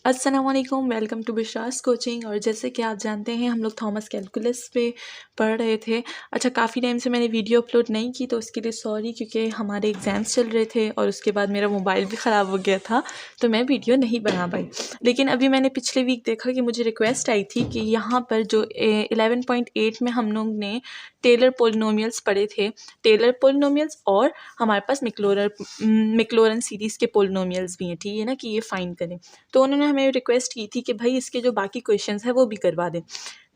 अस्सलामुअलैकुम, welcome to बिशास coaching. और जैसे कि आप जानते हैं हम लोग थॉमस कैलकुलस पे पढ़ रहे थे। अच्छा, काफ़ी टाइम से मैंने वीडियो अपलोड नहीं की तो उसके लिए सॉरी, क्योंकि हमारे एग्ज़ाम्स चल रहे थे और उसके बाद मेरा मोबाइल भी ख़राब हो गया था तो मैं वीडियो नहीं बना पाई। लेकिन अभी मैंने पिछले वीक देखा कि मुझे रिक्वेस्ट आई थी कि यहाँ पर जो 11.8 में हम लोग ने टेलर पोलिनोमियल्स पढ़े थे, टेलर पोलिनोमियल्स और हमारे पास मैक्लॉरेन सीरीज़ के पोलिनोमियल्स भी हैं, ठीक है ना, कि ये फाइंड करें। तो उन्होंने हमें रिक्वेस्ट की थी कि भाई इसके जो बाकी क्वेश्चंस हैं वो भी करवा दें।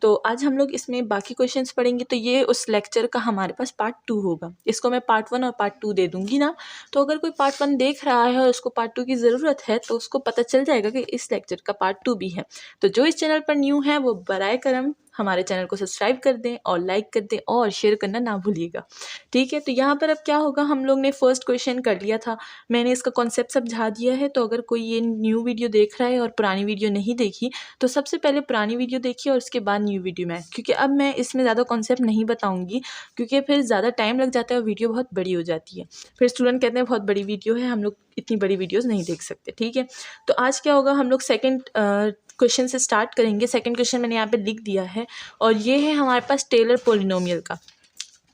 तो आज हम लोग इसमें बाकी क्वेश्चंस पढ़ेंगे। तो ये उस लेक्चर का हमारे पास पार्ट 2 होगा। इसको मैं पार्ट 1 और पार्ट 2 दे दूंगी ना। तो अगर कोई पार्ट 1 देख रहा है और उसको पार्ट 2 की ज़रूरत है तो उसको पता चल जाएगा कि इस लेक्चर का पार्ट 2 भी है। तो जो इस चैनल पर न्यू है वो बराए करम हमारे चैनल को सब्सक्राइब कर दें और लाइक कर दें और शेयर करना ना भूलिएगा, ठीक है। तो यहाँ पर अब क्या होगा, हम लोग ने फर्स्ट क्वेश्चन कर लिया था, मैंने इसका कॉन्सेप्ट समझा दिया है। तो अगर कोई ये न्यू वीडियो देख रहा है और पुरानी वीडियो नहीं देखी तो सबसे पहले पुरानी वीडियो देखिए और उसके बाद न्यू वीडियो में, क्योंकि अब मैं इसमें ज़्यादा कॉन्सेप्ट नहीं बताऊंगी क्योंकि फिर ज़्यादा टाइम लग जाता है और वीडियो बहुत बड़ी हो जाती है। फिर स्टूडेंट कहते हैं बहुत बड़ी वीडियो है, हम लोग इतनी बड़ी वीडियोज़ नहीं देख सकते, ठीक है। तो आज क्या होगा, हम लोग सेकेंड क्वेश्चन से स्टार्ट करेंगे। सेकेंड क्वेश्चन मैंने यहाँ पे लिख दिया है और ये है हमारे पास टेलर पोलिनोमियल का।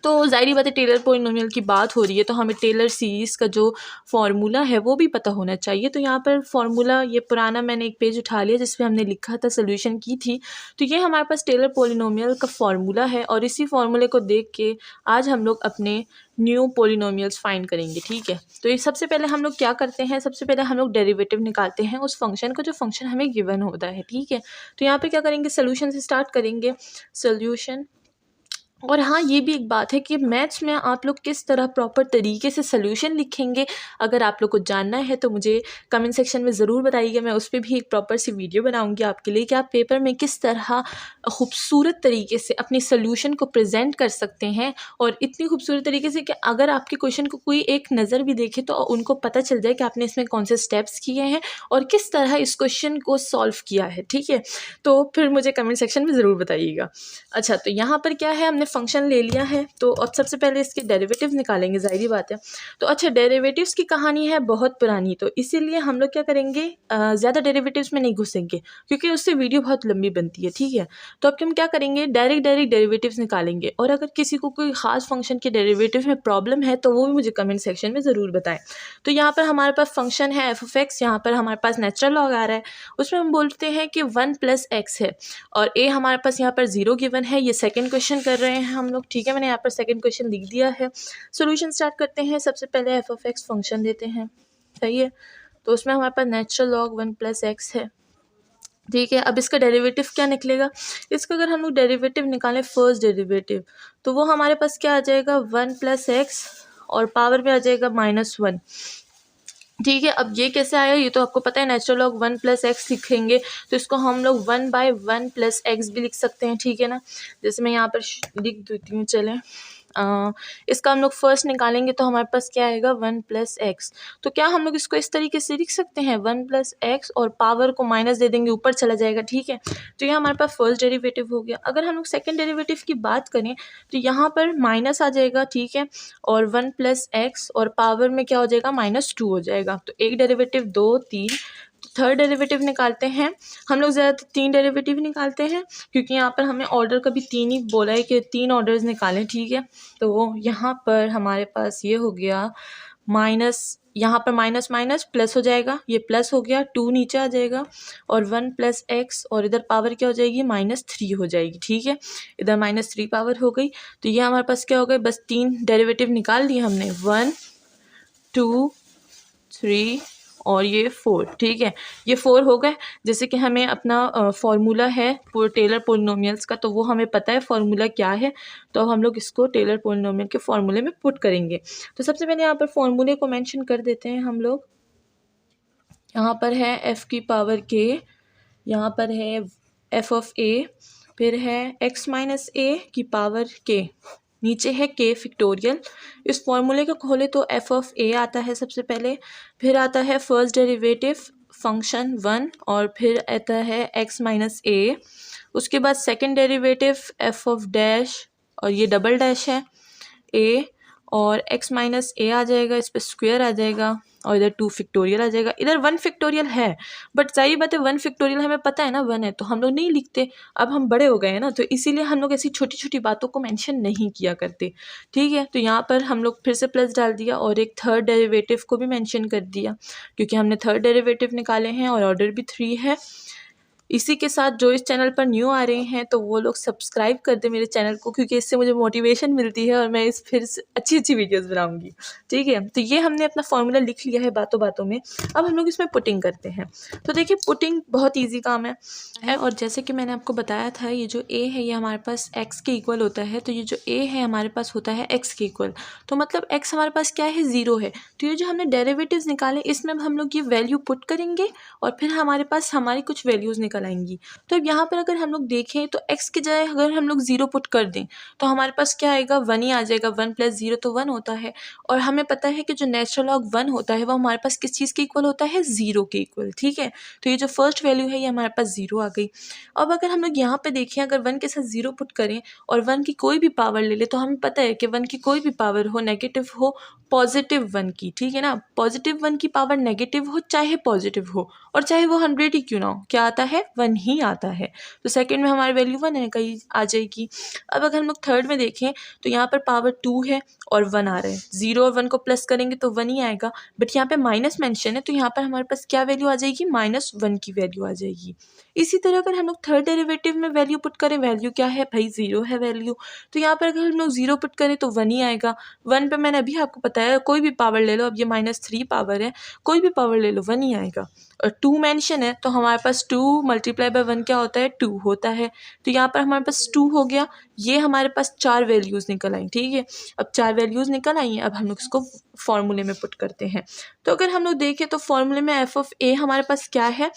तो ज़ाहिर बात है, टेलर पोलिनोमियल की बात हो रही है तो हमें टेलर सीरीज़ का जो फार्मूला है वो भी पता होना चाहिए। तो यहाँ पर फार्मूला, ये पुराना मैंने एक पेज उठा लिया जिस पे हमने लिखा था, सोल्यूशन की थी। तो ये हमारे पास टेलर पोलिनोमियल का फार्मूला है और इसी फार्मूले को देख के आज हम लोग अपने न्यू पोलिनोमियल्स फाइंड करेंगे, ठीक है। तो ये सबसे पहले हम लोग क्या करते हैं, सबसे पहले हम लोग डेरिवेटिव निकालते हैं उस फंक्शन का जो फंक्शन हमें गिवन होता है, ठीक है। तो यहाँ पे क्या करेंगे, सोल्यूशन से स्टार्ट करेंगे, सोल्यूशन। और हाँ, ये भी एक बात है कि मैथ्स में आप लोग किस तरह प्रॉपर तरीके से सोल्यूशन लिखेंगे, अगर आप लोग को जानना है तो मुझे कमेंट सेक्शन में ज़रूर बताइएगा। मैं उस पर भी एक प्रॉपर सी वीडियो बनाऊंगी आपके लिए कि आप पेपर में किस तरह खूबसूरत तरीके से अपनी सोल्यूशन को प्रेजेंट कर सकते हैं, और इतनी खूबसूरत तरीके से कि अगर आपके क्वेश्चन को कोई एक नज़र भी देखे तो उनको पता चल जाए कि आपने इसमें कौन से स्टेप्स किए हैं और किस तरह इस क्वेश्चन को सॉल्व किया है, ठीक है। तो फिर मुझे कमेंट सेक्शन में ज़रूर बताइएगा। अच्छा, तो यहाँ पर क्या है, हमने फंक्शन ले लिया है तो अब सबसे पहले इसके डेरिवेटिव निकालेंगे, ज़ाहिर बात है। तो अच्छा, डेरिवेटिव्स की कहानी है बहुत पुरानी, तो इसीलिए हम लोग क्या करेंगे, ज़्यादा डेरिवेटिव्स में नहीं घुसेंगे क्योंकि उससे वीडियो बहुत लंबी बनती है, ठीक है। तो अब हम क्या करेंगे, डायरेक्ट डेरिवेटिव्स निकालेंगे। और अगर किसी को कोई ख़ास फंक्शन के डेरिवेटिव में प्रॉब्लम है तो वो भी मुझे कमेंट सेक्शन में ज़रूर बताएं। तो यहाँ पर हमारे पास फंक्शन है f(x), यहाँ पर हमारे पास नेचुरल लॉग आ रहा है, उसमें हम बोलते हैं कि 1 + x है और a हमारे पास यहाँ पर 0 गिवन है। ये सेकंड क्वेश्चन कर रहे हैं हम लोग, ठीक है। मैंने यहाँ पर सेकंड क्वेश्चन लिख दिया है। सॉल्यूशन स्टार्ट करते हैं। सबसे पहले f(x) फंक्शन देते हैं, सही है। तो उसमें हमारे पास नेचुरल लॉग 1 + x है, ठीक है। अब इसका डेरिवेटिव क्या निकलेगा, इसका अगर हम लोग डेरिवेटिव निकालें, फर्स्ट डेरिवेटिव, तो वो हमारे पास क्या आ जाएगा, 1 + x और पावर में आ जाएगा -1, ठीक है। अब ये कैसे आया, ये तो आपको पता है, नेचुरल लॉग 1 + x लिखेंगे तो इसको हम लोग 1/1 + x भी लिख सकते हैं, ठीक है ना। जैसे मैं यहाँ पर लिख देती हूँ, चलें। इसका हम लोग फर्स्ट निकालेंगे तो हमारे पास क्या आएगा, 1 + x। तो क्या हम लोग इसको इस तरीके से लिख सकते हैं, 1 + x और पावर को माइनस दे देंगे, ऊपर चला जाएगा, ठीक है। तो ये हमारे पास फर्स्ट डेरिवेटिव हो गया। अगर हम लोग सेकेंड डेरिवेटिव की बात करें तो यहाँ पर माइनस आ जाएगा, ठीक है, और 1 + x और पावर में क्या हो जाएगा, -2 हो जाएगा। तो एक डेरिवेटिव, 2, 3। थर्ड डेरिवेटिव निकालते हैं हम लोग, ज़्यादातर 3 डेरिवेटिव निकालते हैं क्योंकि यहाँ पर हमें ऑर्डर का भी 3 ही बोला है कि 3 ऑर्डर्स निकालें, ठीक है। तो यहाँ पर हमारे पास ये हो गया माइनस, यहाँ पर माइनस माइनस प्लस हो जाएगा, ये प्लस हो गया, 2 नीचे आ जाएगा और 1 + x और इधर पावर क्या हो जाएगी, -3 हो जाएगी, ठीक है। इधर -3 पावर हो गई। तो ये हमारे पास क्या हो गया, बस 3 डेरिवेटिव निकाल लिए हमने, 1, 2, 3 और ये 4, ठीक है। ये 4 हो गए। जैसे कि हमें अपना फार्मूला है टेलर पोलिनोमियल्स का, तो वो हमें पता है फार्मूला क्या है, तो हम लोग इसको टेलर पोलिनोमियल के फार्मूले में पुट करेंगे। तो सबसे पहले यहाँ पर फार्मूले को मेंशन कर देते हैं हम लोग। यहाँ पर है f⁻k, यहाँ पर है f(a), फिर है x - a⁻k, नीचे है k फैक्टोरियल। इस फॉर्मूले को खोले तो f(a) आता है सबसे पहले, फिर आता है फर्स्ट डेरिवेटिव फंक्शन 1 और फिर आता है x - a, उसके बाद सेकंड डेरिवेटिव f(' और ये डबल डैश है a, और x माइनस ए आ जाएगा, इस पर स्क्वायर आ जाएगा और इधर 2 फैक्टोरियल आ जाएगा। इधर 1 फैक्टोरियल है बट सही बात है 1 फैक्टोरियल हमें पता है ना 1 है, तो हम लोग नहीं लिखते। अब हम बड़े हो गए हैं ना, तो इसीलिए हम लोग ऐसी छोटी छोटी बातों को मेंशन नहीं किया करते। ठीक है, तो यहाँ पर हम लोग फिर से प्लस डाल दिया और एक थर्ड डेरिवेटिव को भी मेंशन कर दिया क्योंकि हमने थर्ड डेरिवेटिव निकाले हैं और ऑर्डर भी 3 है। इसी के साथ जो इस चैनल पर न्यू आ रहे हैं तो वो लोग सब्सक्राइब कर दे मेरे चैनल को, क्योंकि इससे मुझे मोटिवेशन मिलती है और मैं इस फिर से अच्छी अच्छी वीडियोस बनाऊंगी। ठीक है, तो ये हमने अपना फॉर्मूला लिख लिया है बातों बातों में। अब हम लोग इसमें पुटिंग करते हैं। तो देखिए पुटिंग बहुत ईजी काम है और जैसे कि मैंने आपको बताया था ये जो a है ये हमारे पास x के इक्वल होता है, तो ये जो a है हमारे पास होता है x के इक्वल। तो मतलब x हमारे पास क्या है 0 है। तो ये जो हमने डेरिवेटिव्स निकाले इसमें हम लोग ये वैल्यू पुट करेंगे और फिर हमारे पास हमारी कुछ वैल्यूज़ निकल आएंगी। तो अब यहाँ पर अगर हम लोग देखें तो x की जगह अगर हम लोग 0 पुट कर दें तो हमारे पास क्या आएगा 1 ही आ जाएगा। 1 + 0 तो 1 होता है और हमें पता है कि जो नेचुरल लॉग 1 होता है वो हमारे पास किस चीज़ के इक्वल होता है 0 के इक्वल। ठीक है, तो ये जो फर्स्ट वैल्यू है ये हमारे पास 0 आ गई। अब अगर हम लोग यहाँ पे देखें अगर 1 के साथ 0 पुट करें और 1 की कोई भी पावर ले ले तो हमें पता है कि 1 की कोई भी पावर हो, नेगेटिव हो, पॉजिटिव 1 की, ठीक है ना, पॉजिटिव 1 की पावर नेगेटिव हो चाहे पॉजिटिव हो और चाहे वो 100 ही क्यों ना हो, क्या आता है 1 ही आता है। तो सेकंड में हमारी वैल्यू 1 है, कहीं आ जाएगी। अब अगर हम लोग थर्ड में देखें तो यहाँ पर पावर 2 है और 1 आ रहा है। 0 और 1 को प्लस करेंगे तो 1 ही आएगा, बट यहाँ पे माइनस मेंशन है तो यहाँ पर हमारे पास क्या वैल्यू आ जाएगी -1 की वैल्यू आ जाएगी। इसी तरह अगर हम लोग थर्ड डेरिवेटिव में वैल्यू पुट करें, वैल्यू क्या है भाई 0 है वैल्यू, तो यहाँ पर अगर हम लोग 0 पुट करें तो 1 ही आएगा। 1 पे मैंने अभी आपको बताया कोई भी पावर ले लो, अब ये -3 पावर है, कोई भी पावर ले लो 1 ही आएगा। और 2 मेंशन है तो हमारे पास 2 × 1 क्या होता है 2 होता है। तो यहाँ पर हमारे पास 2 हो गया। ये हमारे पास 4 वैल्यूज़ निकल आई। ठीक है, अब 4 वैल्यूज़ निकल आई हैं, अब हम लोग इसको फॉर्मूले में पुट करते हैं। तो अगर हम लोग देखें तो फॉर्मूले में f(a) हमारे पास क्या है,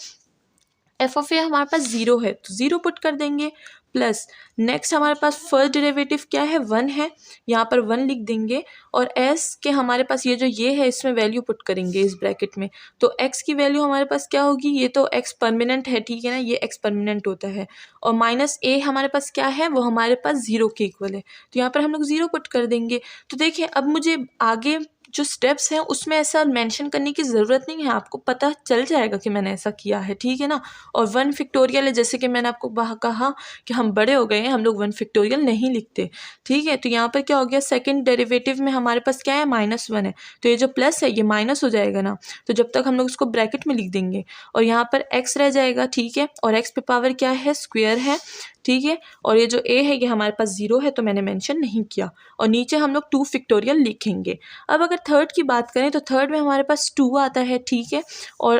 f(a) हमारे पास 0 है तो 0 पुट कर देंगे। प्लस नेक्स्ट हमारे पास फर्स्ट डेरिवेटिव क्या है 1 है, यहाँ पर 1 लिख देंगे और s के हमारे पास ये है इसमें वैल्यू पुट करेंगे इस ब्रैकेट में। तो x की वैल्यू हमारे पास क्या होगी, ये तो x परमानेंट है, ठीक है ना, ये x परमानेंट होता है। और -a हमारे पास क्या है, वो हमारे पास 0 के इक्वल है, तो यहाँ पर हम लोग 0 पुट कर देंगे। तो देखिए अब मुझे आगे जो स्टेप्स हैं उसमें ऐसा मेंशन करने की ज़रूरत नहीं है, आपको पता चल जाएगा कि मैंने ऐसा किया है। ठीक है ना, और 1 फैक्टोरियल है, जैसे कि मैंने आपको कहा कि हम बड़े हो गए हैं, हम लोग 1 फैक्टोरियल नहीं लिखते। ठीक है, तो यहाँ पर क्या हो गया, सेकंड डेरिवेटिव में हमारे पास क्या है -1 है, तो ये जो प्लस है ये माइनस हो जाएगा ना, तो जब तक हम लोग इसको ब्रैकेट में लिख देंगे और यहाँ पर x रह जाएगा। ठीक है, और x पे पावर क्या है स्क्वायर है। ठीक है, और ये जो a है ये हमारे पास 0 है तो मैंने मेंशन नहीं किया, और नीचे हम लोग 2 फैक्टोरियल लिखेंगे। अब अगर थर्ड की बात करें तो थर्ड में हमारे पास 2 आता है। ठीक है, और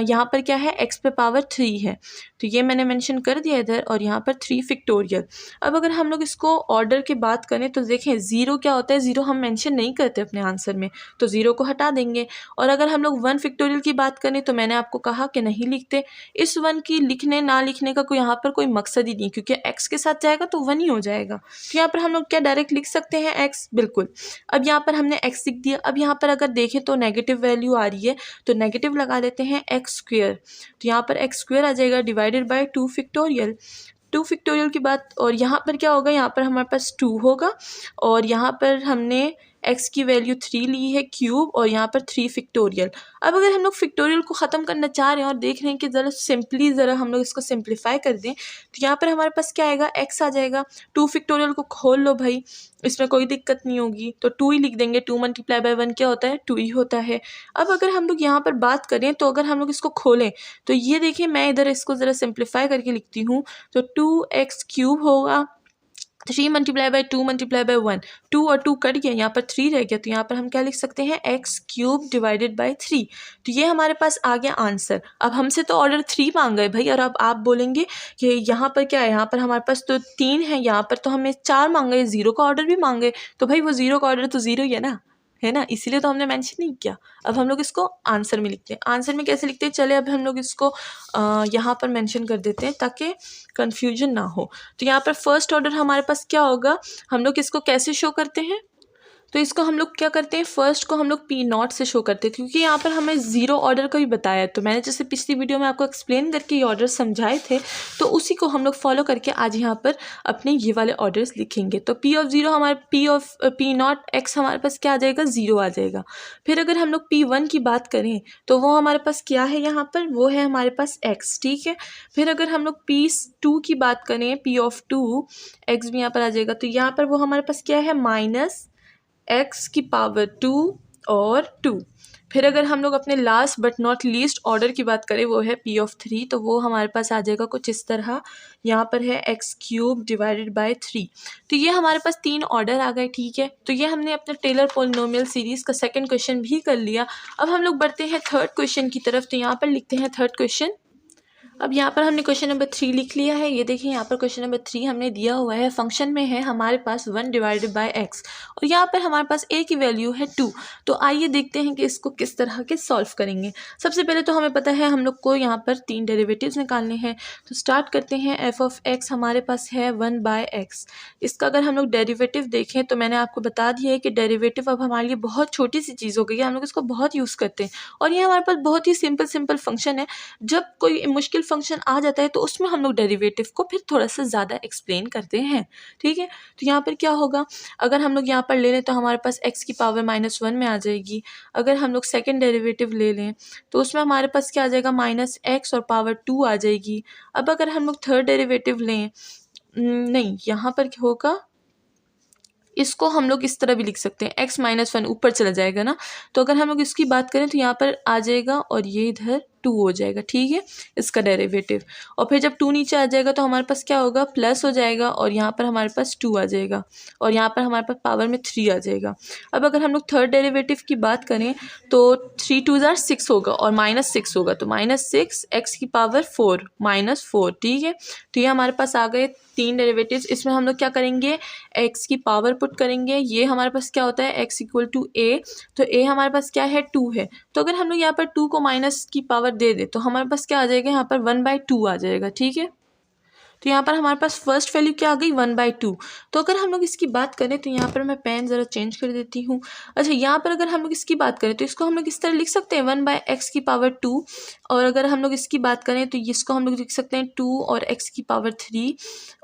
यहाँ पर क्या है x पे पावर 3 है, तो ये मैंने मेंशन कर दिया इधर, और यहाँ पर 3 फैक्टोरियल। अब अगर हम लोग इसको ऑर्डर की बात करें तो देखें 0 क्या होता है, 0 हम मेंशन नहीं करते अपने आंसर में, तो 0 को हटा देंगे। और अगर हम लोग 1 फैक्टोरियल की बात करें तो मैंने आपको कहा कि नहीं लिखते, इस 1 की लिखने ना लिखने का कोई यहाँ पर कोई मकसद ही नहीं, क्योंकि x के साथ जाएगा तो 1 ही हो जाएगा। तो यहाँ पर हम लोग क्या डायरेक्ट लिख सकते हैं x, बिल्कुल। अब यहाँ पर हमने x लिख दिया। अब यहाँ पर अगर देखें तो नेगेटिव वैल्यू आ रही है तो नेगेटिव लगा देते हैं x², तो यहाँ पर x² आ जाएगा डिवाइडेड बाय 2 फैक्टोरियल। 2 फैक्टोरियल की बात, और यहाँ पर क्या होगा, यहाँ पर हमारे पास 2 होगा और यहाँ पर हमने x की वैल्यू 3 ली है क्यूब और यहाँ पर 3 फैक्टोरियल। अब अगर हम लोग फैक्टोरियल को ख़त्म करना चाह रहे हैं और देख रहे हैं कि ज़रा सिंपली ज़रा हम लोग इसको सिंप्लीफाई कर दें, तो यहाँ पर हमारे पास क्या आएगा x आ जाएगा। 2 फैक्टोरियल को खोल लो भाई, इसमें कोई दिक्कत नहीं होगी, तो 2 ही लिख देंगे। 2 × 1 क्या होता है 2 ही होता है। अब अगर हम लोग यहाँ पर बात करें तो अगर हम लोग इसको खोलें तो ये देखिए, मैं इधर इसको ज़रा सिंप्लीफाई करके लिखती हूँ, तो 2x³ होगा 3 × 2 × 1, 2 और 2 कट गया, यहाँ पर 3 रह गया, तो यहाँ पर हम क्या लिख सकते हैं x³ डिवाइडेड बाय 3। तो ये हमारे पास आ गया आंसर। अब हमसे तो ऑर्डर 3 मांगा है भाई, और अब आप बोलेंगे कि यहाँ पर क्या है, यहाँ पर हमारे पास तो 3 है, यहाँ पर तो हमें 4 मांगा है, 0 का ऑर्डर भी मांगे, तो भाई वो 0 का ऑर्डर तो 0 ही है ना, इसीलिए तो हमने मेंशन नहीं किया। अब हम लोग इसको आंसर में लिखते हैं। आंसर में कैसे लिखते हैं, चले अब हम लोग इसको यहाँ पर मेंशन कर देते हैं ताकि कंफ्यूजन ना हो। तो यहाँ पर फर्स्ट ऑर्डर हमारे पास क्या होगा, हम लोग इसको कैसे शो करते हैं, तो इसको हम लोग क्या करते हैं, फर्स्ट को हम लोग पी नॉट से शो करते हैं, क्योंकि यहाँ पर हमें ज़ीरो ऑर्डर का भी बताया है। तो मैंने जैसे पिछली वीडियो में आपको एक्सप्लेन करके ये ऑर्डर समझाए थे, तो उसी को हम लोग फॉलो करके आज यहाँ पर अपने ये वाले ऑर्डर्स लिखेंगे। तो पी ऑफ ज़ीरो हमारे पी नॉट एक्स हमारे पास क्या आ जाएगा, ज़ीरो आ जाएगा। फिर अगर हम लोग P1 की बात करें तो वो हमारे पास क्या है, यहाँ पर वो है हमारे पास x, ठीक है। फिर अगर हम लोग P2 की बात करें, P ऑफ 2 x भी यहाँ पर आ जाएगा। तो यहाँ पर वो हमारे पास क्या है, माइनस x की पावर 2 और 2। फिर अगर हम लोग अपने last but not least order की बात करें, वो है P ऑफ 3, तो वो हमारे पास आ जाएगा कुछ इस तरह। यहाँ पर है x³ डिवाइडेड बाय 3। तो ये हमारे पास 3 ऑर्डर आ गए, ठीक है। तो ये हमने अपने टेलर पॉलिनोमियल सीरीज़ का सेकंड क्वेश्चन भी कर लिया। अब हम लोग बढ़ते हैं थर्ड क्वेश्चन की तरफ। तो यहाँ पर लिखते हैं थर्ड क्वेश्चन। अब यहाँ पर हमने क्वेश्चन नंबर 3 लिख लिया है। ये देखिए यहाँ पर क्वेश्चन नंबर 3 हमने दिया हुआ है, फंक्शन में है हमारे पास 1 डिवाइडेड बाय x, और यहाँ पर हमारे पास a की वैल्यू है 2। तो आइए देखते हैं कि इसको किस तरह के सॉल्व करेंगे। सबसे पहले तो हमें पता है हम लोग को यहाँ पर 3 डेरिवेटिव्स निकालने हैं। तो स्टार्ट करते हैं। f ऑफ x हमारे पास है 1 बाय x। इसका अगर हम लोग डेरिवेटिव देखें तो मैंने आपको बता दिया है कि डेरिवेटिव अब हमारे लिए बहुत छोटी सी चीज़ हो गई है, हम लोग इसको बहुत यूज़ करते हैं। और ये हमारे पास बहुत ही सिंपल फंक्शन है। जब कोई मुश्किल फंक्शन आ जाता है तो उसमें हम लोग डेरिवेटिव को फिर थोड़ा सा ज़्यादा एक्सप्लेन करते हैं, ठीक है। तो यहाँ पर क्या होगा, अगर हम लोग यहाँ पर ले लें तो हमारे पास x की पावर -1 में आ जाएगी। अगर हम लोग सेकेंड डेरिवेटिव ले लें तो उसमें हमारे पास क्या आ जाएगा, -x और पावर 2 आ जाएगी। अब अगर हम लोग थर्ड डेरिवेटिव लें, नहीं यहाँ पर क्या होगा, इसको हम लोग इस तरह भी लिख सकते हैं, x -1 ऊपर चला जाएगा ना। तो अगर हम लोग इसकी बात करें तो यहाँ पर आ जाएगा और ये इधर 2 हो जाएगा, ठीक है, इसका डेरिवेटिव। और फिर जब 2 नीचे आ जाएगा तो हमारे पास क्या होगा, प्लस हो जाएगा, और यहाँ पर हमारे पास 2 आ जाएगा, और यहाँ पर हमारे पास पावर में 3 आ जाएगा। अब अगर हम लोग थर्ड डेरिवेटिव की बात करें तो 3 2 ज़ार 6 होगा और -6 होगा, तो -6 x की पावर 4 -4, ठीक है। तो ये हमारे पास आ गए 3 डेरिवेटिव्स। इसमें हम लोग क्या करेंगे, x की पावर पुट करेंगे। ये हमारे पास क्या होता है, x इक्वल टू a, तो a हमारे पास क्या है, 2 है। तो अगर हम लोग यहाँ पर 2 को माइनस की पावर दे दे तो हमारे पास क्या आ जाएगा, यहाँ पर 1/2 आ जाएगा, ठीक है। तो यहाँ पर हमारे पास फर्स्ट वैल्यू क्या आ गई, 1/2। तो अगर हम लोग इसकी बात करें तो यहाँ पर मैं पेन ज़रा चेंज कर देती हूँ। अच्छा, यहाँ पर अगर हम लोग इसकी बात करें तो इसको हम लोग इस तरह लिख सकते हैं, 1/x की पावर 2। और अगर हम लोग इसकी बात करें तो इसको हम लोग लिख सकते हैं 2 और x की पावर 3।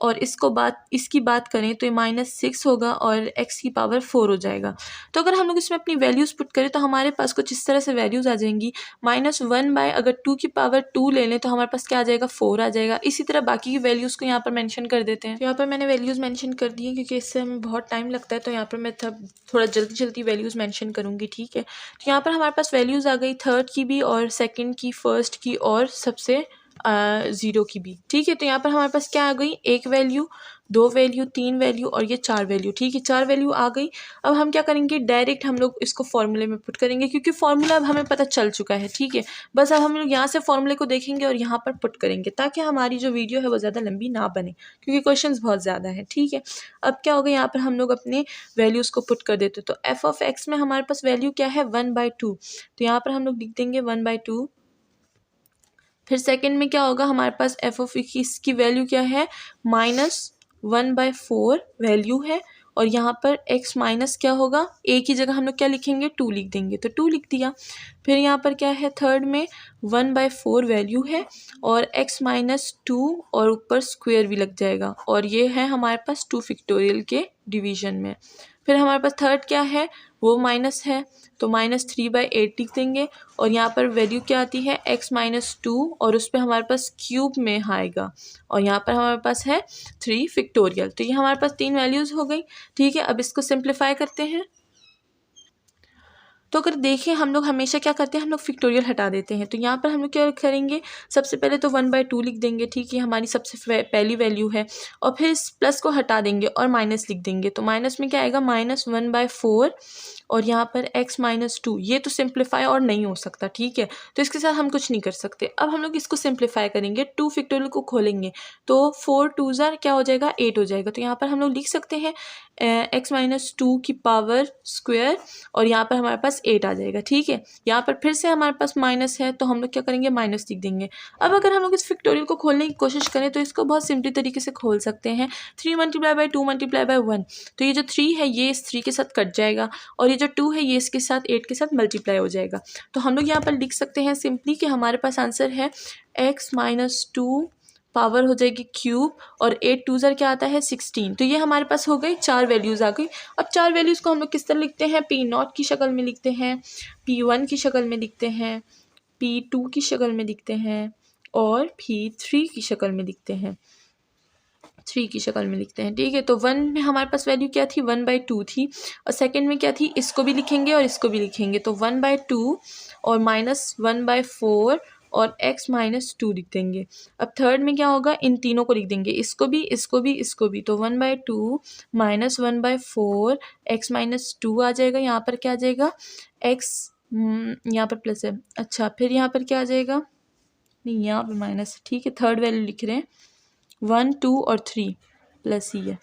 और इसकी बात करें तो ये -6 होगा और x की पावर 4 हो जाएगा। तो अगर हम लोग इसमें अपनी वैल्यूज़ पुट करें तो हमारे पास कुछ इस तरह से वैल्यूज़ आ जाएंगी। -1 बाय अगर 2 की पावर 2 ले लें तो हमारे पास क्या आ जाएगा, 4 आ जाएगा। इसी तरह बाकी की वैल्यूज़ को यहाँ पर मेंशन कर देते हैं। तो यहाँ पर मैंने वैल्यूज़ मेंशन कर दी है क्योंकि इससे हमें बहुत टाइम लगता है, तो यहाँ पर मैं थोड़ा जल्दी वैल्यूज़ मेंशन करूँगी, ठीक है। तो यहाँ पर हमारे पास वैल्यूज़ आ गई थर्ड की भी और सेकंड की, फर्स्ट की और सबसे 0 की भी, ठीक है। तो यहाँ पर हमारे पास क्या आ गई, एक वैल्यू, 2 वैल्यू, 3 वैल्यू और ये 4 वैल्यू, ठीक है। 4 वैल्यू आ गई। अब हम क्या करेंगे, डायरेक्ट हम लोग इसको फॉर्मूले में पुट करेंगे, क्योंकि फॉर्मूला अब हमें पता चल चुका है, ठीक है। बस अब हम लोग यहाँ से फॉर्मूले को देखेंगे और यहाँ पर पुट करेंगे, ताकि हमारी जो वीडियो है वो ज़्यादा लंबी ना बने, क्योंकि क्वेश्चंस बहुत ज़्यादा है, ठीक है। अब क्या होगा, यहाँ पर हम लोग अपने वैल्यूज़ को पुट कर देते, तो f ऑफ x में हमारे पास वैल्यू क्या है, 1/2। तो यहाँ पर हम लोग लिख देंगे 1/2। फिर सेकंड में क्या होगा, हमारे पास f ऑफ x की वैल्यू क्या है, -1/4 वैल्यू है। और यहाँ पर x माइनस क्या होगा, a की जगह हम लोग क्या लिखेंगे, 2 लिख देंगे, तो 2 लिख दिया। फिर यहाँ पर क्या है, थर्ड में 1/4 वैल्यू है और x -2 और ऊपर स्क्वायर भी लग जाएगा, और ये है हमारे पास 2 फैक्टोरियल के डिवीजन में। फिर हमारे पास थर्ड क्या है, वो माइनस है, तो -3/8 लिख देंगे। और यहाँ पर वैल्यू क्या आती है, x -2 और उस पर हमारे पास क्यूब में आएगा, और यहाँ पर हमारे पास है 3 फैक्टोरियल। तो ये हमारे पास 3 वैल्यूज़ हो गई, ठीक है। अब इसको सिंप्लीफाई करते हैं। तो अगर देखें, हम लोग हमेशा क्या करते हैं, हम लोग फैक्टोरियल हटा देते हैं। तो यहाँ पर हम लोग क्या करेंगे, सबसे पहले तो 1/2 लिख देंगे, ठीक है, हमारी सबसे पहली वैल्यू है। और फिर इस प्लस को हटा देंगे और माइनस लिख देंगे, तो माइनस में क्या आएगा, -1/4 और यहाँ पर x -2। ये तो सिंप्लीफाई और नहीं हो सकता, ठीक है, तो इसके साथ हम कुछ नहीं कर सकते। अब हम लोग इसको सिंप्लीफाई करेंगे, 2 फैक्टोरियल को खोलेंगे तो 4 2 ज़ार क्या हो जाएगा, 8 हो जाएगा। तो यहाँ पर हम लोग लिख सकते हैं x -2 की पावर स्क्वायर, और यहाँ पर हमारे पास 8 आ जाएगा। ठीक है, यहाँ पर फिर से हमारे पास माइनस है तो हम लोग क्या करेंगे, माइनस लिख देंगे। अब अगर हम लोग इस फैक्टोरियल को खोलने की कोशिश करें तो इसको बहुत सिंपली तरीके से खोल सकते हैं। 3 मल्टीप्लाई बाई 2 मल्टीप्लाई बाई 1, तो ये जो 3 है ये इस 3 के साथ कट जाएगा और ये जो 2 है ये इसके साथ 8 के साथ मल्टीप्लाई हो जाएगा। तो हम लोग यहाँ पर लिख सकते हैं सिंपली कि हमारे पास आंसर है x माइनस 2 पावर हो जाएगी क्यूब और 8 2 ज़र क्या आता है 16। तो ये हमारे पास हो गई, 4 वैल्यूज़ आ गई। अब 4 वैल्यूज़ को हम लोग किस तरह लिखते हैं, P0 की शक्ल में लिखते हैं, P1 की शक्ल में लिखते हैं, P2 की शक्ल में लिखते हैं और P3 की शक्ल में लिखते हैं, 3 की शक्ल में लिखते हैं। ठीक है, तो 1 में हमारे पास वैल्यू क्या थी, 1/2 थी और सेकंड में क्या थी, इसको भी लिखेंगे और इसको भी लिखेंगे, तो 1/2 और माइनस 1/4 और x माइनस 2 लिख देंगे। अब थर्ड में क्या होगा, इन तीनों को लिख देंगे, इसको भी इसको भी इसको भी, तो 1/2 माइनस 1/4 x माइनस 2 आ जाएगा। यहाँ पर क्या आ जाएगा, x यहाँ पर प्लस है, अच्छा फिर यहाँ पर क्या आ जाएगा, नहीं यहाँ पर माइनस। ठीक है, थर्ड वैल्यू लिख रहे हैं, 1 2 और 3 प्लस ही है,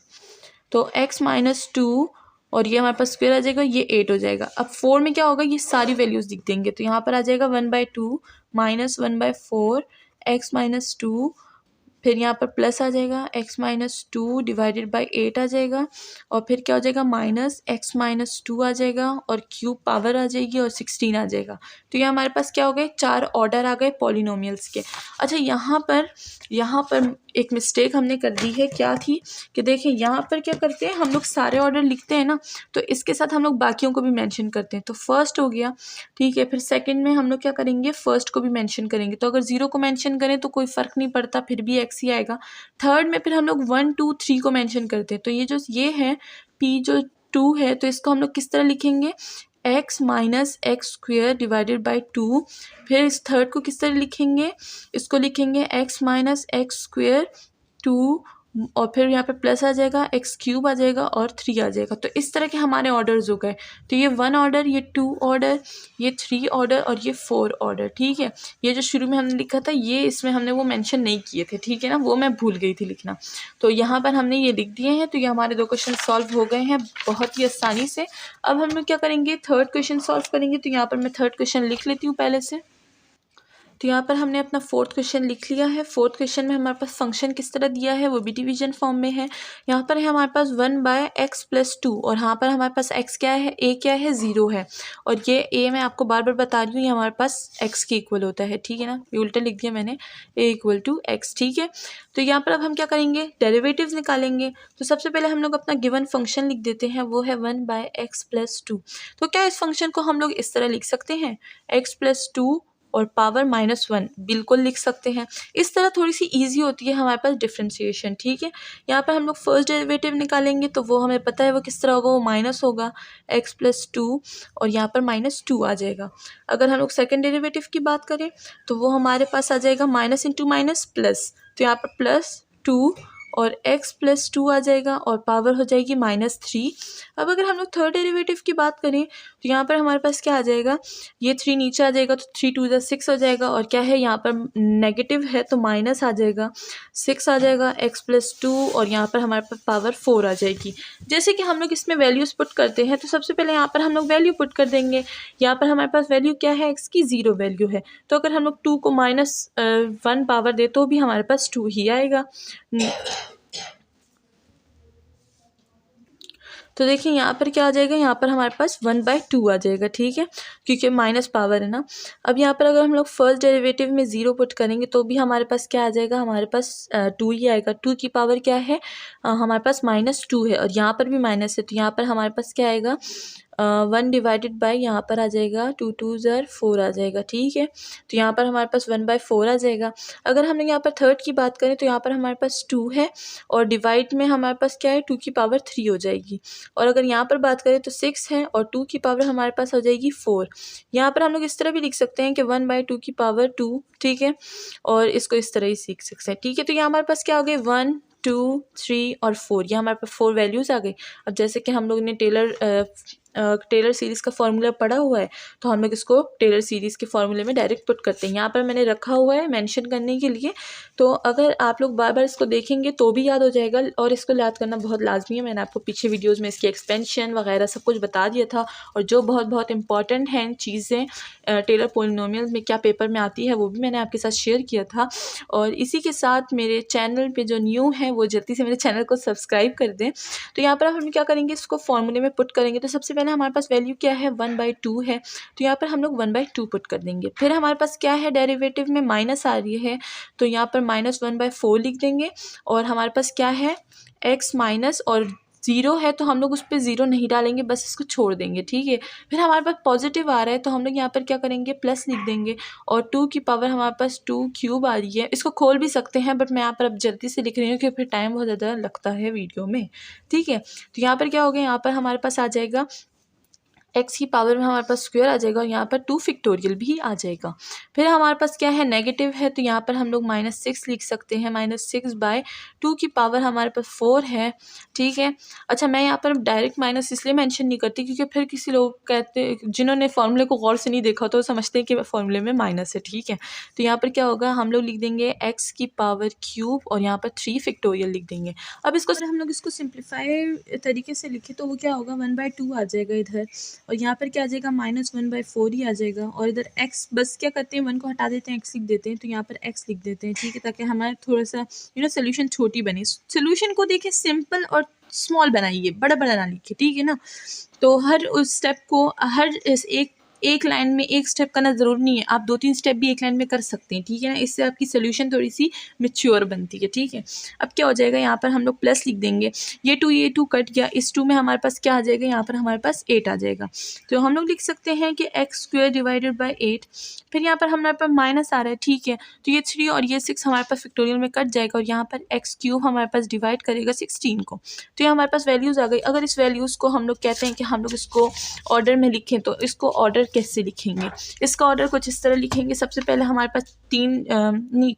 तो x माइनस 2 और ये हमारे पास स्क्वायर आ जाएगा, ये 8 हो जाएगा। अब 4 में क्या होगा, ये सारी वैल्यूज़ लिख देंगे, तो यहाँ पर आ जाएगा 1/2 माइनस 1/4 x माइनस 2, फिर यहाँ पर प्लस आ जाएगा x माइनस 2 डिवाइडेड बाई 8 आ जाएगा और फिर क्या हो जाएगा, माइनस x माइनस 2 आ जाएगा और क्यूब पावर आ जाएगी और 16 आ जाएगा। तो ये हमारे पास क्या हो गए, 4 ऑर्डर आ गए पॉलिनोमियल्स के। अच्छा यहाँ पर एक मिस्टेक हमने कर दी है, क्या थी कि देखें यहाँ पर क्या करते हैं हम लोग, सारे ऑर्डर लिखते हैं ना, तो इसके साथ हम लोग बाकियों को भी मेंशन करते हैं। तो फर्स्ट हो गया, ठीक है, फिर सेकंड में हम लोग क्या करेंगे, फर्स्ट को भी मेंशन करेंगे। तो अगर 0 को मेंशन करें तो कोई फ़र्क नहीं पड़ता, फिर भी x ही आएगा। थर्ड में फिर हम लोग 1 2 3 को मेंशन करते हैं, तो ये है p जो 2 है, तो इसको हम लोग किस तरह लिखेंगे, x minus x square divided by 2। फिर इस थर्ड को किस तरह लिखेंगे, इसको लिखेंगे x माइनस एक्स स्क्वेयर 2 और फिर यहाँ पे प्लस आ जाएगा, एक्स क्यूब आ जाएगा और 3 आ जाएगा। तो इस तरह के हमारे ऑर्डर्स हो गए। तो ये 1 ऑर्डर, ये 2 ऑर्डर, ये 3 ऑर्डर और ये 4 ऑर्डर। ठीक है, ये जो शुरू में हमने लिखा था ये इसमें हमने वो मेंशन नहीं किए थे, ठीक है ना, वो मैं भूल गई थी लिखना। तो यहाँ पर हमने ये लिख दिए हैं। तो ये हमारे 2 क्वेश्चन सॉल्व हो गए हैं बहुत ही आसानी से। अब हम लोग क्या करेंगे, थर्ड क्वेश्चन सॉल्व करेंगे। तो यहाँ पर मैं थर्ड क्वेश्चन लिख लेती हूँ पहले से। तो यहाँ पर हमने अपना फोर्थ क्वेश्चन लिख लिया है। फोर्थ क्वेश्चन में हमारे पास फंक्शन किस तरह दिया है, वो भी डिवीजन फॉर्म में है। यहाँ पर है हमारे पास 1/x + 2 और यहाँ पर हमारे पास x क्या है, a क्या है, 0 है और ये a मैं आपको बार बार बता रही हूँ, ये हमारे पास x के इक्वल होता है। ठीक है ना, ये उल्टा लिख दिया मैंने, a = x। ठीक है, तो यहाँ पर अब हम क्या करेंगे, डेरिवेटिव्स निकालेंगे। तो सबसे पहले हम लोग अपना गिवन फंक्शन लिख देते हैं, वो है 1/x + 2। तो क्या इस फंक्शन को हम लोग इस तरह लिख सकते हैं, x + 2 और पावर -1, बिल्कुल लिख सकते हैं। इस तरह थोड़ी सी इजी होती है हमारे पास डिफ्रेंशिएशन। ठीक है, यहाँ पर हम लोग फर्स्ट डेरिवेटिव निकालेंगे तो वो हमें पता है वो किस तरह होगा, वो माइनस होगा x + 2 और यहाँ पर -2 आ जाएगा। अगर हम लोग सेकेंड डेरिवेटिव की बात करें तो वो हमारे पास आ जाएगा माइनस इंटू माइनस प्लस, तो यहाँ पर +2 और x + 2 आ जाएगा और पावर हो जाएगी -3। अब अगर हम लोग थर्ड डेरिवेटिव की बात करें तो यहाँ पर हमारे पास क्या आ जाएगा, ये 3 नीचे आ जाएगा तो 3 2 = 6 हो जाएगा और क्या है यहाँ पर नेगेटिव है तो माइनस आ जाएगा, 6 आ जाएगा x + 2 और यहाँ पर हमारे पास पावर 4 आ जाएगी। जैसे कि हम लोग इसमें वैल्यूज़ पुट करते हैं तो सबसे पहले यहाँ पर हम लोग वैल्यू पुट कर देंगे। यहाँ पर हमारे पास वैल्यू क्या है, x की 0 वैल्यू है, तो अगर हम लोग 2 को -1 पावर दे तो भी हमारे पास 2 ही आएगा। तो देखिए यहाँ पर क्या आ जाएगा, यहाँ पर हमारे पास 1/2 आ जाएगा। ठीक है, क्योंकि माइनस पावर है ना। अब यहाँ पर अगर हम लोग फर्स्ट डेरिवेटिव में 0 पुट करेंगे तो भी हमारे पास क्या आ जाएगा, हमारे पास 2 ही आएगा। 2 की पावर क्या है, हमारे पास -2 है और यहाँ पर भी माइनस है, तो यहाँ पर हमारे पास क्या आएगा, 1 डिवाइडेड बाई यहाँ पर आ जाएगा 2 2 ज़र 4 आ जाएगा। ठीक है, तो यहाँ पर हमारे पास 1/4 आ जाएगा। अगर हम लोग यहाँ पर थर्ड की बात करें तो यहाँ पर हमारे पास 2 है और डिवाइड में हमारे पास क्या है, 2 की पावर 3 हो जाएगी। और अगर यहाँ पर बात करें तो 6 है और 2 की पावर हमारे पास हो जाएगी 4। यहाँ पर हम लोग इस तरह भी लिख सकते हैं कि 1/2 की पावर 2। ठीक है, और इसको इस तरह ही सीख सकते हैं। ठीक है, तो यहाँ हमारे पास क्या हो गए, 1 2 3 और 4, ये हमारे पास 4 वैल्यूज़ आ गई। अब जैसे कि हम लोग ने टेलर टेलर सीरीज़ का फार्मूला पढ़ा हुआ है तो हम लोग इसको टेलर सीरीज़ के फार्मूले में डायरेक्ट पुट करते हैं। यहाँ पर मैंने रखा हुआ है मेंशन करने के लिए, तो अगर आप लोग बार बार इसको देखेंगे तो भी याद हो जाएगा, और इसको याद करना बहुत लाजमी है। मैंने आपको पीछे वीडियोज़ में इसकी एक्सपेंशन वगैरह सब कुछ बता दिया था, और जो बहुत बहुत इंपॉर्टेंट हैं चीज़ें टेलर पोलिनोमियल में क्या पेपर में आती है वो भी मैंने आपके साथ शेयर किया था। और इसी के साथ मेरे चैनल पे जो न्यू है वो जल्दी से मेरे चैनल को सब्सक्राइब कर दें। तो यहाँ पर हम क्या करेंगे, इसको फॉर्मूले में पुट करेंगे। तो सबसे पहले हमारे पास वैल्यू क्या है, 1/2 है, तो यहाँ पर हम लोग 1/2 पुट कर देंगे। फिर हमारे पास क्या है, डेरिवेटिव में माइनस आ रही है तो यहाँ पर -1/4 लिख देंगे। और हमारे पास क्या है, x माइनस और 0 है तो हम लोग उस पर 0 नहीं डालेंगे, बस इसको छोड़ देंगे, ठीक है। फिर हमारे पास पॉजिटिव आ रहा है तो हम लोग यहाँ पर क्या करेंगे, प्लस लिख देंगे। और 2 की पावर हमारे पास 2 क्यूब आ रही है, इसको खोल भी सकते हैं बट मैं यहाँ पर अब जल्दी से लिख रही हूँ क्योंकि फिर टाइम बहुत ज़्यादा लगता है वीडियो में, ठीक है। तो यहाँ पर क्या हो गया, यहाँ पर हमारे पास आ जाएगा x की पावर में हमारे पास स्क्वायर आ जाएगा, और यहाँ पर 2 फैक्टोरियल भी आ जाएगा। फिर हमारे पास क्या है, नेगेटिव है तो यहाँ पर हम लोग -6 लिख सकते हैं। -6/2 की पावर हमारे पास 4 है, ठीक है। अच्छा, मैं यहाँ पर डायरेक्ट माइनस इसलिए मेंशन नहीं करती क्योंकि फिर किसी लोग कहते, जिन्होंने फॉर्मूले को गौर से नहीं देखा तो समझते हैं कि फॉर्मूले में माइनस है, ठीक है। तो यहाँ पर क्या होगा, हम लोग लिख देंगे x की पावर क्यूब और यहाँ पर 3 फैक्टोरियल लिख देंगे। अब इसको हम लोग इसको सिंप्लीफाई तरीके से लिखे तो वो क्या होगा, 1/2 आ जाएगा इधर, और यहाँ पर क्या आ जाएगा, -1/4 ही आ जाएगा। और इधर x बस क्या करते हैं, 1 को हटा देते हैं, x लिख देते हैं, तो यहाँ पर x लिख देते हैं, ठीक है, ताकि हमारा थोड़ा सा सोल्यूशन छोटी बने। सोल्यूशन को देखिए सिंपल और स्मॉल बनाइए, बड़ा बड़ा ना लिखिए, ठीक है ना। तो हर उस स्टेप को हर इस एक लाइन में एक स्टेप करना ज़रूरी नहीं है, आप 2-3 स्टेप भी एक लाइन में कर सकते हैं, ठीक है ना। इससे आपकी सोल्यूशन थोड़ी सी मैच्योर बनती है, ठीक है। अब क्या हो जाएगा, यहाँ पर हम लोग प्लस लिख देंगे, ये 2 कट गया, इस 2 में हमारे पास क्या आ जाएगा, यहाँ पर हमारे पास 8 आ जाएगा। तो हम लोग लिख सकते हैं कि x² डिवाइडेड बाई 8। फिर यहाँ पर हमारे पास माइनस आ रहा है, ठीक है, तो ये 3 और ये 6 हमारे पास फैक्टोरियल में कट जाएगा, और यहाँ पर x³ हमारे पास डिवाइड करेगा 16 को, तो ये हमारे पास वैल्यूज़ आ गई। अगर इस वैल्यूज़ को हम लोग कहते हैं कि हम लोग इसको ऑर्डर में लिखें तो इसको ऑर्डर कैसे लिखेंगे, इसका ऑर्डर कुछ इस तरह लिखेंगे। सबसे पहले हमारे पास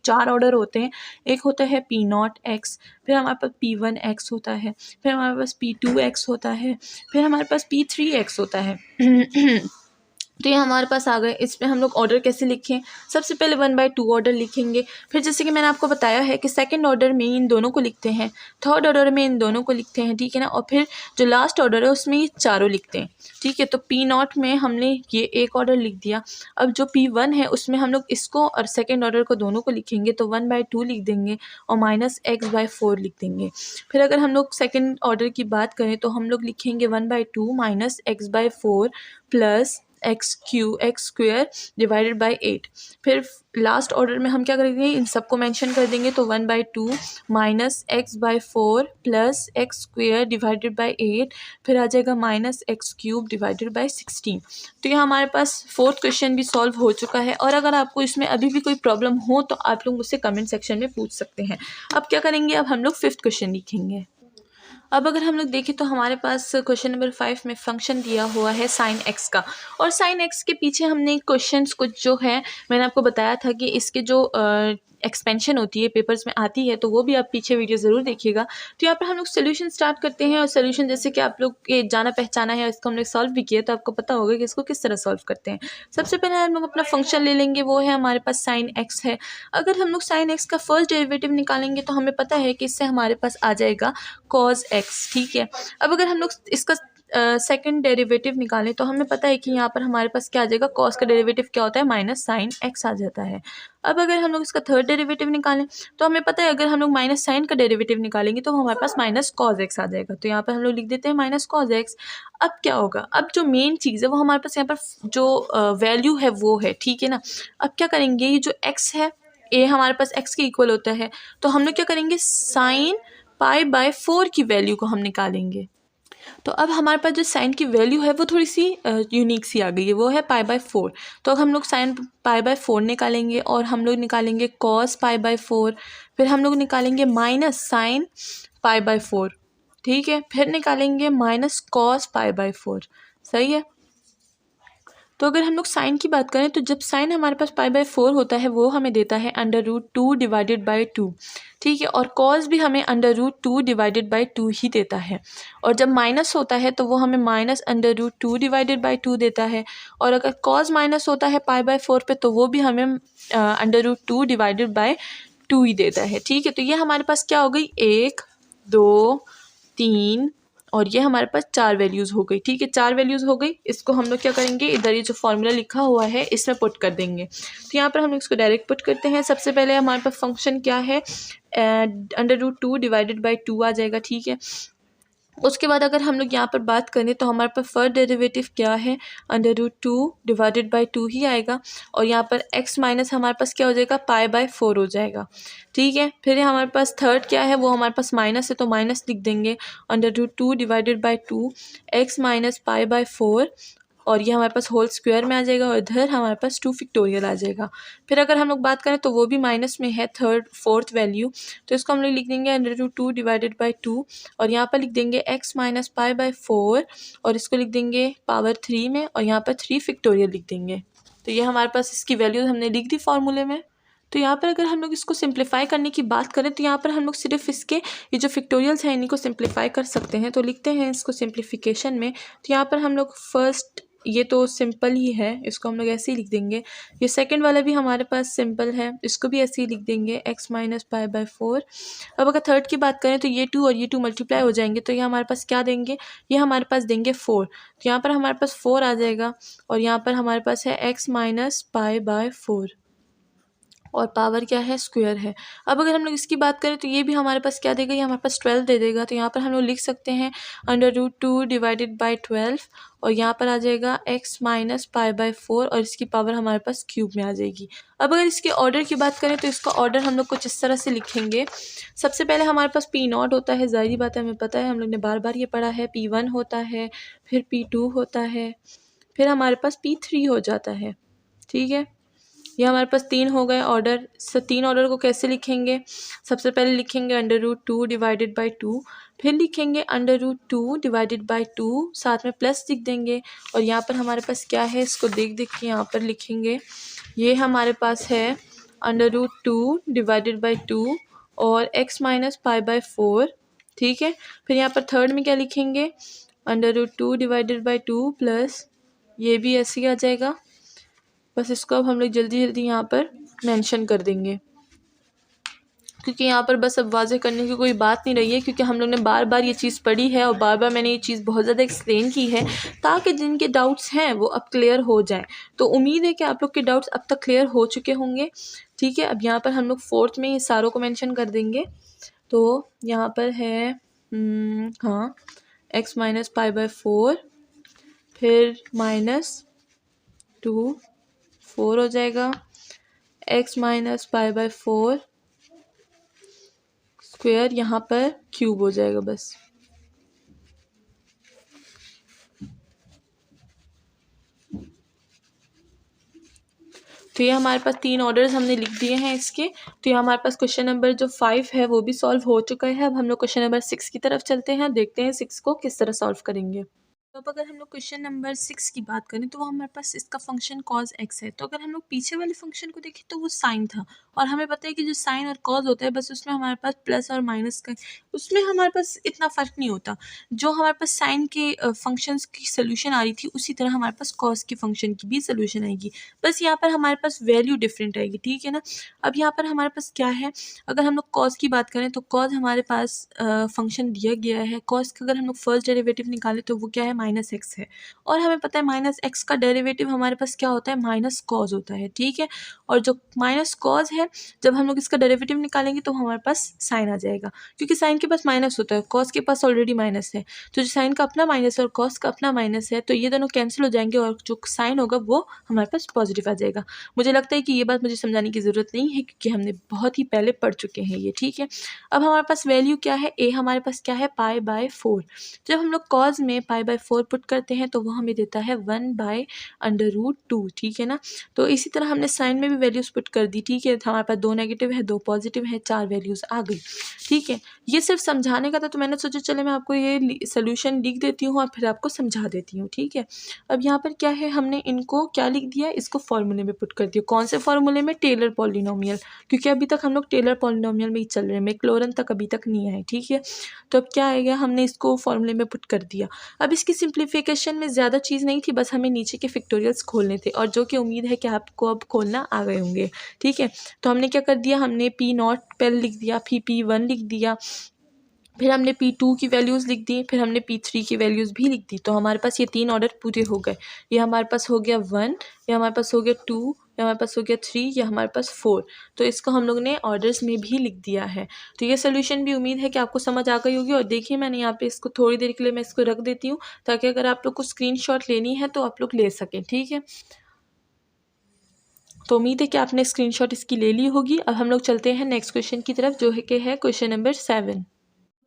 4 ऑर्डर होते हैं। एक होता है P0x, फिर हमारे पास P1x होता है, फिर हमारे पास P2x होता है, फिर हमारे पास P3x होता है। तो ये हमारे पास आ गए। इसमें हम लोग ऑर्डर कैसे लिखें, सबसे पहले 1/2 ऑर्डर लिखेंगे। फिर जैसे कि मैंने आपको बताया है कि सेकंड ऑर्डर में इन दोनों को लिखते हैं, थर्ड ऑर्डर में इन दोनों को लिखते हैं, ठीक है ना। और फिर जो लास्ट ऑर्डर है उसमें ये चारों लिखते हैं, ठीक है। तो P0 में हमने ये एक ऑर्डर लिख दिया। अब जो P1 है उसमें हम लोग इसको और सेकेंड ऑर्डर को दोनों को लिखेंगे, तो 1/2 लिख देंगे और -x/4 लिख देंगे। फिर अगर हम लोग सेकेंड ऑर्डर की बात करें तो हम लोग लिखेंगे 1/2 -x/4 plus x² divided by 8। फिर लास्ट ऑर्डर में हम क्या करेंगे, इन सबको मेंशन कर देंगे, तो 1/2 -x/4 plus x² divided by 8, फिर आ जाएगा -x³ डिवाइडेड बाई 16। तो ये हमारे पास फोर्थ क्वेश्चन भी सॉल्व हो चुका है। और अगर आपको इसमें अभी भी कोई प्रॉब्लम हो तो आप लोग मुझसे कमेंट सेक्शन में पूछ सकते हैं। अब क्या करेंगे, अब हम लोग फिफ्थ क्वेश्चन लिखेंगे। अब अगर हम लोग देखें तो हमारे पास क्वेश्चन नंबर 5 में फंक्शन दिया हुआ है sin x का, और sin x के पीछे हमने क्वेश्चंस कुछ जो है मैंने आपको बताया था कि इसके जो एक्सपेंशन होती है पेपर्स में आती है, तो वो भी आप पीछे वीडियो ज़रूर देखिएगा। तो यहाँ पर हम लोग सोल्यूशन स्टार्ट करते हैं, और सोल्यूशन जैसे कि आप लोग ये जाना पहचाना है, इसको हमने सॉल्व भी किया तो आपको पता होगा कि इसको किस तरह सॉल्व करते हैं। सबसे पहले हम लोग अपना फंक्शन ले लेंगे, वो है हमारे पास sin x है। अगर हम लोग sin x का फर्स्ट डेरिवेटिव निकालेंगे तो हमें पता है कि इससे हमारे पास आ जाएगा cos x, ठीक है। अब अगर हम लोग इसका सेकंड डेरिवेटिव निकालें तो हमें पता है कि यहाँ पर हमारे पास क्या आ जाएगा, कॉस का डेरिवेटिव क्या होता है, -sin x आ जाता है। अब अगर हम लोग इसका थर्ड डेरिवेटिव निकालें तो हमें पता है अगर हम लोग -sin का डेरिवेटिव निकालेंगे तो हमारे पास -cos x आ जाएगा। तो यहाँ पर हम लोग लिख देते हैं -cos x। अब क्या होगा, अब जो मेन चीज़ है वो हमारे पास यहाँ पर जो वैल्यू है वो है, ठीक है ना। अब क्या करेंगे, ये जो x है ये हमारे पास x के इक्वल होता है, तो हम लोग क्या करेंगे, sin π/4 की वैल्यू को हम निकालेंगे। तो अब हमारे पास जो साइन की वैल्यू है वो थोड़ी सी यूनिक सी आ गई है, वो है π/4। तो अब हम लोग साइन π/4 निकालेंगे, और हम लोग निकालेंगे cos π/4, फिर हम लोग निकालेंगे -sin π/4, ठीक है, फिर निकालेंगे -cos π/4, सही है। तो अगर हम लोग साइन की बात करें तो जब साइन हमारे पास π/4 होता है वो हमें देता है √2 डिवाइडेड बाई 2, ठीक है। और कॉस भी हमें √2 डिवाइडेड बाई 2 ही देता है। और जब माइनस होता है तो वो हमें -√2 डिवाइडेड बाई 2 देता है। और अगर कॉस माइनस होता है π/4 पे तो वो भी हमें √2 डिवाइडेड बाई 2 ही देता है, ठीक है। तो ये हमारे पास क्या हो गई, 1 2 3 और ये हमारे पास 4 वैल्यूज़ हो गई, ठीक है। 4 वैल्यूज़ हो गई। इसको हम लोग क्या करेंगे, इधर ये जो फॉर्मूला लिखा हुआ है इसमें पुट कर देंगे। तो यहाँ पर हम इसको डायरेक्ट पुट करते हैं। सबसे पहले हमारे पास फंक्शन क्या है, √2 डिवाइडेड बाई 2 आ जाएगा, ठीक है। उसके बाद अगर हम लोग यहाँ पर बात करें तो हमारे पास फर्स्ट डेरिवेटिव क्या है, √2 डिवाइडेड बाई 2 ही आएगा। और यहाँ पर x माइनस हमारे पास क्या हो जाएगा, π/4 हो जाएगा, ठीक है। फिर हमारे पास थर्ड क्या है, वो हमारे पास माइनस है तो माइनस लिख देंगे, √2 डिवाइडेड बाई 2 x माइनस π/4 और ये हमारे पास होल स्क्वायर में आ जाएगा और इधर हमारे पास 2 फैक्टोरियल आ जाएगा। फिर अगर हम लोग बात करें तो वो भी माइनस में है फोर्थ वैल्यू, तो इसको हम लोग लिख देंगे √2 डिवाइडेड बाई 2 और यहाँ पर लिख देंगे x माइनस π/4 और इसको लिख देंगे पावर 3 में और यहाँ पर 3 फैक्टोरियल लिख देंगे। तो ये हमारे पास इसकी वैल्यूज हमने लिख दी फार्मूले में। तो यहाँ पर अगर हम लोग इसको सिंप्लीफाई करने की बात करें तो यहाँ पर हम लोग सिर्फ इसके ये जो फैक्टोरियल्स हैं इन्हीं को सिंप्लीफाई कर सकते हैं। तो लिखते हैं इसको सिंप्लीफिकेशन में। तो यहाँ पर हम लोग फर्स्ट, ये तो सिंपल ही है, इसको हम लोग ऐसे ही लिख देंगे। ये सेकंड वाला भी हमारे पास सिंपल है, इसको भी ऐसे ही लिख देंगे x माइनस π/4। अब अगर थर्ड की बात करें तो ये 2 और ये 2 मल्टीप्लाई हो जाएंगे तो ये हमारे पास क्या देंगे, ये हमारे पास देंगे 4। तो यहाँ पर हमारे पास 4 आ जाएगा और यहाँ पर हमारे पास है x माइनस π/4 और पावर क्या है, स्क्वायर है। अब अगर हम लोग इसकी बात करें तो ये भी हमारे पास क्या देगा, ये हमारे पास 12 दे देगा। तो यहाँ पर हम लोग लिख सकते हैं √2 डिवाइडेड बाई 12 और यहाँ पर आ जाएगा x माइनस π/4 और इसकी पावर हमारे पास क्यूब में आ जाएगी। अब अगर इसके ऑर्डर की बात करें तो इसका ऑर्डर हम लोग कुछ इस तरह से लिखेंगे। सबसे पहले हमारे पास P0 होता है, जाहिर बात है हमें पता है, हम लोग ने बार बार ये पढ़ा है। P1 होता है, फिर P2 होता है, फिर हमारे पास P3 हो जाता है, ठीक है। ये हमारे पास 3 हो गए ऑर्डर। 3 ऑर्डर को कैसे लिखेंगे, सबसे पहले लिखेंगे √2 डिवाइडेड बाई 2, फिर लिखेंगे √2 डिवाइडेड बाई 2, साथ में प्लस लिख देंगे और यहाँ पर हमारे पास क्या है, इसको देख देख के यहाँ पर लिखेंगे। ये हमारे पास है √2 डिवाइडेड बाई 2 और x माइनस π/4, ठीक है। फिर यहाँ पर थर्ड में क्या लिखेंगे, √2 डिवाइडेड बाई 2 प्लस ये भी ऐसे ही आ जाएगा। बस इसको अब हम लोग जल्दी जल्दी यहाँ पर मेंशन कर देंगे क्योंकि यहाँ पर बस अब वाज़ेह करने की कोई बात नहीं रही है, क्योंकि हम लोग ने बार बार ये चीज़ पढ़ी है और बार बार मैंने ये चीज़ बहुत ज़्यादा एक्सप्लेन की है ताकि जिनके डाउट्स हैं वो अब क्लियर हो जाएं। तो उम्मीद है कि आप लोग के डाउट्स अब तक क्लियर हो चुके होंगे, ठीक है। अब यहाँ पर हम लोग फोर्थ में ये सारों को मेंशन कर देंगे। तो यहाँ पर है हाँ, x माइनस π/4 फिर -2 4 हो जाएगा, x माइनस π/4 स्क्वायर यहाँ पर क्यूब हो जाएगा बस। तो ये हमारे पास 3 ऑर्डर्स हमने लिख दिए हैं इसके। तो ये हमारे पास क्वेश्चन नंबर जो 5 है वो भी सॉल्व हो चुका है। अब हम लोग क्वेश्चन नंबर 6 की तरफ चलते हैं, देखते हैं 6 को किस तरह सॉल्व करेंगे। तो अब अगर हम लोग क्वेश्चन नंबर 6 की बात करें तो वो हमारे पास इसका फंक्शन कॉज x है। तो अगर हम लोग पीछे वाले फंक्शन को देखें तो वो साइन था और हमें पता है कि जो साइन और कॉज होता है बस उसमें हमारे पास प्लस और माइनस का, उसमें हमारे पास इतना फ़र्क नहीं होता। जो हमारे पास साइन के फंक्शंस की सोल्यूशन आ रही थी उसी तरह हमारे पास कॉज के फंक्शन की भी सोल्यूशन आएगी, बस यहाँ पर हमारे पास वैल्यू डिफरेंट आएगी, ठीक है ना। अब यहाँ पर हमारे पास क्या है, अगर हम लोग कॉज की बात करें तो कॉज हमारे पास फंक्शन दिया गया है। कॉज का अगर हम लोग फर्स्ट डेरिवेटिव निकालें तो वो क्या है, -x है और हमें पता है -x का डेरिवेटिव हमारे पास क्या होता है, माइनस कॉज होता है, ठीक है। और जो माइनस कॉज है जब हम लोग इसका डेरिवेटिव निकालेंगे तो हमारे पास साइन आ जाएगा, क्योंकि साइन के पास माइनस होता है, कॉज के पास ऑलरेडी माइनस है। तो जो साइन का अपना माइनस है और कॉज का अपना माइनस है तो ये दोनों कैंसिल हो जाएंगे और जो साइन होगा वो हमारे पास पॉजिटिव आ जाएगा। मुझे लगता है कि ये बात मुझे समझाने की ज़रूरत नहीं है क्योंकि हमने बहुत ही पहले पढ़ चुके हैं ये, ठीक है। अब हमारे पास वैल्यू क्या है, a हमारे पास क्या है, π/4। जब हम लोग कॉज में π/4 4 पुट करते हैं तो वो हमें देता है 1/√2, ठीक है ना। तो इसी तरह हमने साइन में भी वैल्यूज़ पुट कर दी, ठीक है। तो हमारे पास 2 नेगेटिव है, 2 पॉजिटिव है, 4 वैल्यूज़ आ गई, ठीक है। ये सिर्फ समझाने का था, तो मैंने सोचा चले मैं आपको ये सोल्यूशन लिख देती हूँ और फिर आपको समझा देती हूँ, ठीक है। अब यहाँ पर क्या है, हमने इनको क्या लिख दिया, इसको फॉर्मूले में पुट कर दिया। कौन से फॉर्मूले में? टेलर पॉलिनोमियल, क्योंकि अभी तक हम लोग टेलर पॉलिनोमियल में ही चल रहे हैं, मैक्लॉरेन तक अभी तक नहीं आए, ठीक है। तो अब क्या आएगा, हमने इसको फॉर्मूले में पुट कर दिया। अब इसकी सिंप्लीफिकेशन में ज़्यादा चीज़ नहीं थी, बस हमें नीचे के फैक्टोरियल्स खोलने थे, और जो कि उम्मीद है कि आपको अब खोलना आ गए होंगे, ठीक है। तो हमने क्या कर दिया, हमने P0 पहले लिख दिया, फिर P1 लिख दिया, फिर हमने P2 की वैल्यूज़ लिख दी, फिर हमने P3 की वैल्यूज़ भी लिख दी। तो हमारे पास ये 3 ऑर्डर पूरे हो गए। ये हमारे पास हो गया 1, ये हमारे पास हो गया 2, ये हमारे पास हो गया 3, ये हमारे पास 4। तो इसको हम लोग ने ऑर्डर्स में भी लिख दिया है। तो ये सोल्यूशन भी उम्मीद है कि आपको समझ आ गई होगी। और देखिए मैंने यहाँ पे इसको थोड़ी देर के लिए मैं इसको रख देती हूँ, ताकि अगर आप लोग को स्क्रीनशॉट लेनी है तो आप लोग ले सकें, ठीक है। तो उम्मीद है कि आपने स्क्रीनशॉट इसकी ले ली होगी। अब हम लोग चलते हैं नेक्स्ट क्वेश्चन की तरफ, जो है कि है क्वेश्चन नंबर 7।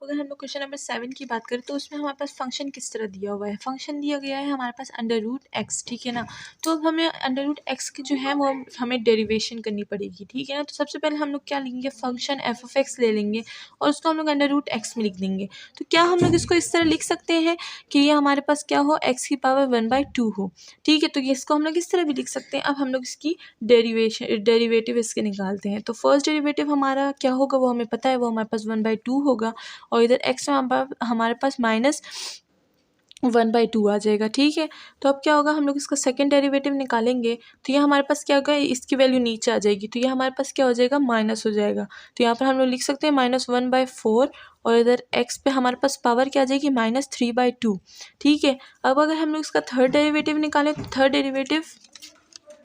अगर हम लोग क्वेश्चन नंबर 7 की बात करें तो उसमें हमारे पास फंक्शन किस तरह दिया हुआ है। फंक्शन दिया गया है हमारे पास √x, ठीक है ना। तो अब हमें √x की जो है वो हमें डेरिवेशन करनी पड़ेगी, ठीक है ना। तो सबसे पहले हम लोग क्या लेंगे, फंक्शन f(x) ले लेंगे और उसको हम लोग √x में लिख देंगे। तो क्या हम लोग इसको इस तरह लिख सकते हैं कि ये हमारे पास क्या हो, x की पावर 1/2 हो, ठीक है। तो ये इसको हम लोग इस तरह भी लिख सकते हैं। अब हम लोग इसकी डेरिवेटिव इसके निकालते हैं। तो फर्स्ट डेरिवेटिव हमारा क्या होगा, वो हमें पता है, वो हमारे पास 1/2 होगा, और इधर x में हमारे पास -1/2 आ जाएगा, ठीक है। तो अब क्या होगा, हम लोग इसका सेकंड डेरिवेटिव निकालेंगे तो ये हमारे पास क्या होगा, इसकी वैल्यू नीचे आ जाएगी, तो ये हमारे पास क्या हो जाएगा, माइनस हो जाएगा। तो यहाँ पर हम लोग लिख सकते हैं -1/4, और इधर x पे हमारे पास पावर क्या आ जाएगी, -3/2, ठीक है। अब अगर हम लोग इसका थर्ड डेरिवेटिव निकालें तो थर्ड डेरिवेटिव